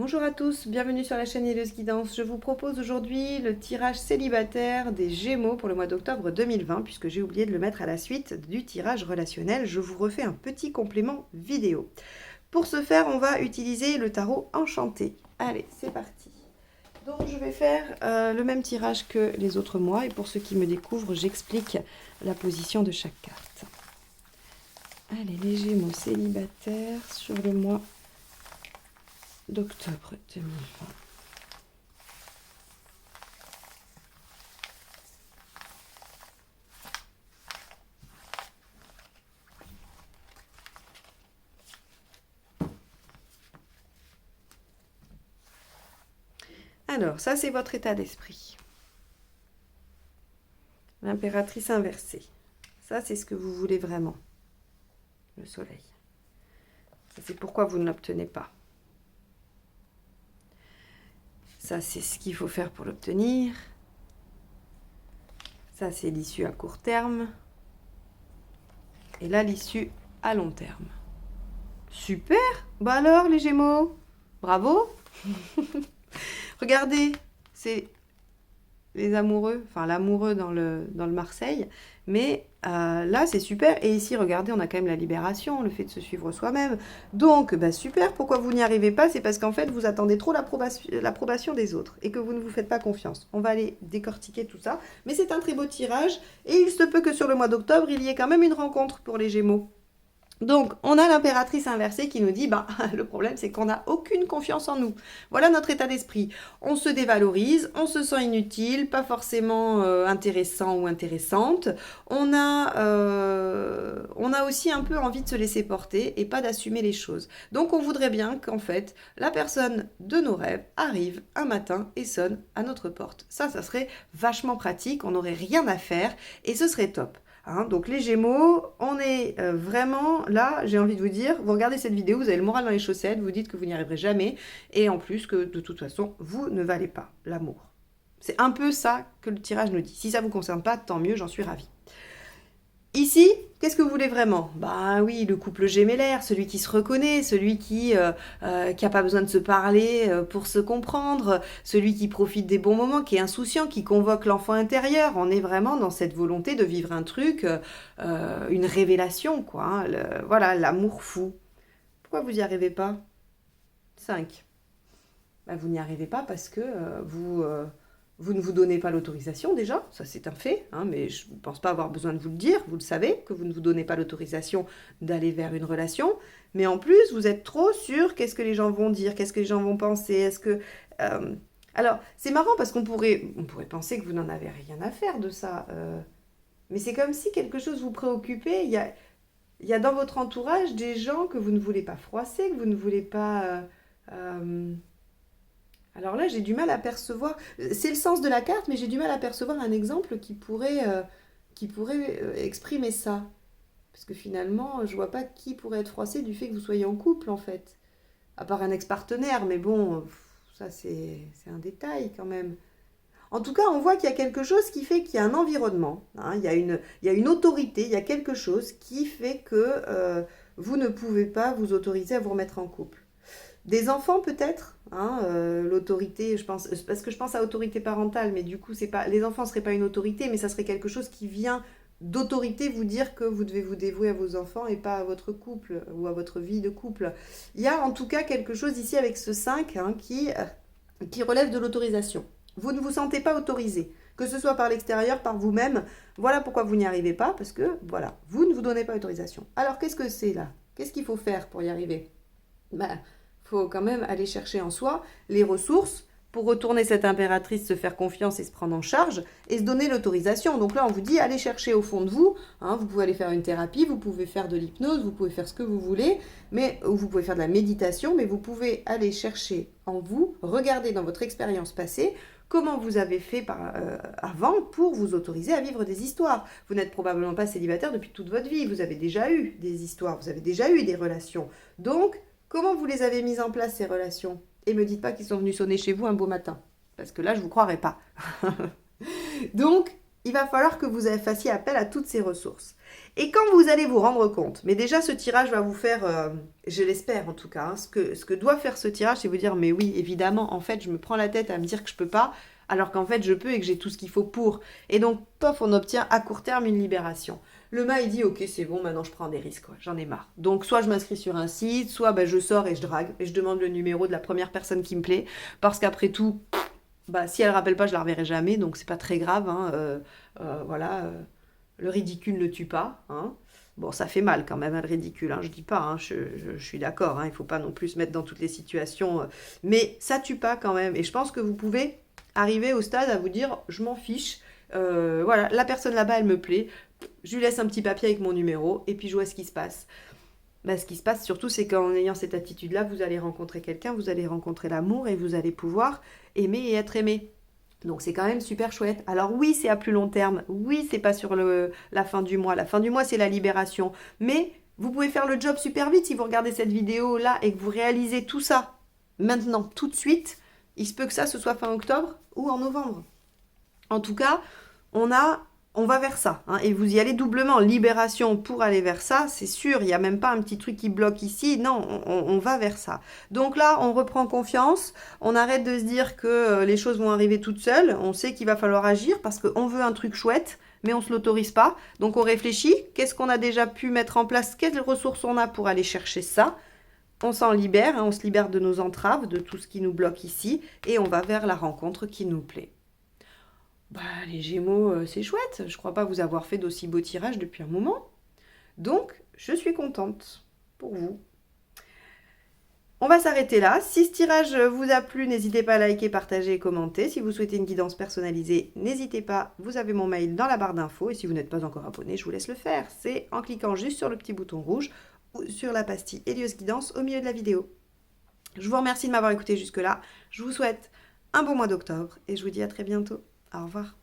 Bonjour à tous, bienvenue sur la chaîne Ileuse Guidance. Je vous propose aujourd'hui le tirage célibataire des Gémeaux pour le mois d'octobre 2020, puisque j'ai oublié de le mettre à la suite du tirage relationnel. Je vous refais un petit complément vidéo. Pour ce faire, on va utiliser le tarot enchanté. Allez, c'est parti. Donc je vais faire le même tirage que les autres mois, et pour ceux qui me découvrent, j'explique la position de chaque carte. Allez, les Gémeaux célibataires sur le mois d'octobre 2020. Alors, ça c'est votre état d'esprit. L'impératrice inversée. Ça c'est ce que vous voulez vraiment. Le soleil. Ça c'est pourquoi vous ne l'obtenez pas. Ça, c'est ce qu'il faut faire pour l'obtenir. Ça, c'est l'issue à court terme. Et là, l'issue à long terme. Super! Bah alors, les Gémeaux, bravo! Regardez, c'est les amoureux, enfin l'amoureux dans le Marseille. Mais là, c'est super. Et ici, regardez, on a quand même la libération, le fait de se suivre soi-même. Donc, bah, super. Pourquoi vous n'y arrivez pas? C'est parce qu'en fait, vous attendez trop l'approbation des autres et que vous ne vous faites pas confiance. On va aller décortiquer tout ça. Mais c'est un très beau tirage. Et il se peut que sur le mois d'octobre, il y ait quand même une rencontre pour les Gémeaux. Donc, on a l'impératrice inversée qui nous dit, bah, le problème, c'est qu'on n'a aucune confiance en nous. Voilà notre état d'esprit. On se dévalorise, on se sent inutile, pas forcément intéressant ou intéressante. On a aussi un peu envie de se laisser porter et pas d'assumer les choses. Donc, on voudrait bien qu'en fait, la personne de nos rêves arrive un matin et sonne à notre porte. Ça serait vachement pratique, on n'aurait rien à faire et ce serait top. Hein, donc les Gémeaux, on est vraiment là, j'ai envie de vous dire, vous regardez cette vidéo, vous avez le moral dans les chaussettes, vous dites que vous n'y arriverez jamais, et en plus que de toute façon, vous ne valez pas l'amour. C'est un peu ça que le tirage nous dit. Si ça ne vous concerne pas, tant mieux, j'en suis ravie. Ici, qu'est-ce que vous voulez vraiment? Bah oui, le couple gémellaire, celui qui se reconnaît, celui qui n'a pas besoin de se parler pour se comprendre, celui qui profite des bons moments, qui est insouciant, qui convoque l'enfant intérieur. On est vraiment dans cette volonté de vivre un truc, une révélation, quoi. Hein, voilà, l'amour fou. Pourquoi vous n'y arrivez pas? 5. Bah, vous n'y arrivez pas parce que vous ne vous donnez pas l'autorisation déjà, ça c'est un fait, hein, mais je ne pense pas avoir besoin de vous le dire, vous le savez, que vous ne vous donnez pas l'autorisation d'aller vers une relation, mais en plus vous êtes trop sur qu'est-ce que les gens vont dire, qu'est-ce que les gens vont penser, est-ce que... Alors c'est marrant parce qu'on pourrait penser que vous n'en avez rien à faire de ça, mais c'est comme si quelque chose vous préoccupait, il y a dans votre entourage des gens que vous ne voulez pas froisser, que vous ne voulez pas... Alors là, j'ai du mal à percevoir. C'est le sens de la carte, mais j'ai du mal à percevoir un exemple qui pourrait exprimer ça. Parce que finalement, je vois pas qui pourrait être froissé du fait que vous soyez en couple, en fait. À part un ex-partenaire, mais bon, ça c'est un détail quand même. En tout cas, on voit qu'il y a quelque chose qui fait qu'il y a un environnement, hein, il y a une autorité, il y a quelque chose qui fait que vous ne pouvez pas vous autoriser à vous remettre en couple. Des enfants peut-être, hein, l'autorité, je pense, parce que je pense à autorité parentale, mais du coup, c'est pas, les enfants ne seraient pas une autorité, mais ça serait quelque chose qui vient d'autorité vous dire que vous devez vous dévouer à vos enfants et pas à votre couple ou à votre vie de couple. Il y a en tout cas quelque chose ici avec ce 5 hein, qui relève de l'autorisation. Vous ne vous sentez pas autorisé, que ce soit par l'extérieur, par vous-même. Voilà pourquoi vous n'y arrivez pas, parce que voilà, vous ne vous donnez pas autorisation. Alors qu'est-ce que c'est là? Qu'est-ce qu'il faut faire pour y arriver? Ben, faut quand même aller chercher en soi les ressources pour retourner cette impératrice, se faire confiance et se prendre en charge et se donner l'autorisation. Donc là, on vous dit, allez chercher au fond de vous. Hein, vous pouvez aller faire une thérapie, vous pouvez faire de l'hypnose, vous pouvez faire ce que vous voulez, ou vous pouvez faire de la méditation, mais vous pouvez aller chercher en vous, regarder dans votre expérience passée, comment vous avez fait avant pour vous autoriser à vivre des histoires. Vous n'êtes probablement pas célibataire depuis toute votre vie, vous avez déjà eu des histoires, vous avez déjà eu des relations. Donc, comment vous les avez mises en place, ces relations? Et me dites pas qu'ils sont venus sonner chez vous un beau matin. Parce que là, je ne vous croirais pas. Donc, il va falloir que vous fassiez appel à toutes ces ressources. Et quand vous allez vous rendre compte, mais déjà ce tirage va vous faire, je l'espère en tout cas, hein, ce que doit faire ce tirage, c'est vous dire, mais oui, évidemment, en fait, je me prends la tête à me dire que je peux pas, alors qu'en fait, je peux et que j'ai tout ce qu'il faut pour. Et donc, pof, on obtient à court terme une libération. Le mât, il dit, ok, c'est bon, maintenant je prends des risques, quoi, j'en ai marre. Donc, soit je m'inscris sur un site, soit ben, je sors et je drague, et je demande le numéro de la première personne qui me plaît, parce qu'après tout, bah, si elle ne rappelle pas, je la reverrai jamais, donc c'est pas très grave, hein, voilà, le ridicule ne tue pas, hein. Bon, ça fait mal quand même, hein, le ridicule, hein, je dis pas, hein, je suis d'accord, hein, il faut pas non plus se mettre dans toutes les situations, mais ça tue pas quand même, et je pense que vous pouvez arriver au stade à vous dire, je m'en fiche, voilà, la personne là-bas, elle me plaît, je lui laisse un petit papier avec mon numéro, et puis je vois ce qui se passe. Bah, ce qui se passe surtout, c'est qu'en ayant cette attitude-là, vous allez rencontrer quelqu'un, vous allez rencontrer l'amour, et vous allez pouvoir aimer et être aimé. Donc c'est quand même super chouette. Alors oui, c'est à plus long terme. Oui, c'est pas sur la fin du mois. La fin du mois, c'est la libération. Mais vous pouvez faire le job super vite si vous regardez cette vidéo-là et que vous réalisez tout ça maintenant, tout de suite. Il se peut que ça, ce soit fin octobre ou en novembre. En tout cas, on va vers ça, hein, et vous y allez doublement. Libération pour aller vers ça, c'est sûr. Il n'y a même pas un petit truc qui bloque ici. Non, on va vers ça. Donc là, on reprend confiance. On arrête de se dire que les choses vont arriver toutes seules. On sait qu'il va falloir agir parce qu'on veut un truc chouette, mais on ne se l'autorise pas. Donc on réfléchit. Qu'est-ce qu'on a déjà pu mettre en place? Quelles ressources on a pour aller chercher ça? On s'en libère, hein, on se libère de nos entraves, de tout ce qui nous bloque ici, et on va vers la rencontre qui nous plaît. Bah, les Gémeaux, c'est chouette. Je crois pas vous avoir fait d'aussi beaux tirages depuis un moment. Donc, je suis contente pour vous. On va s'arrêter là. Si ce tirage vous a plu, n'hésitez pas à liker, partager et commenter. Si vous souhaitez une guidance personnalisée, n'hésitez pas. Vous avez mon mail dans la barre d'infos. Et si vous n'êtes pas encore abonné, je vous laisse le faire. C'est en cliquant juste sur le petit bouton rouge ou sur la pastille Helios Guidance au milieu de la vidéo. Je vous remercie de m'avoir écouté jusque-là. Je vous souhaite un bon mois d'octobre et je vous dis à très bientôt. Au revoir.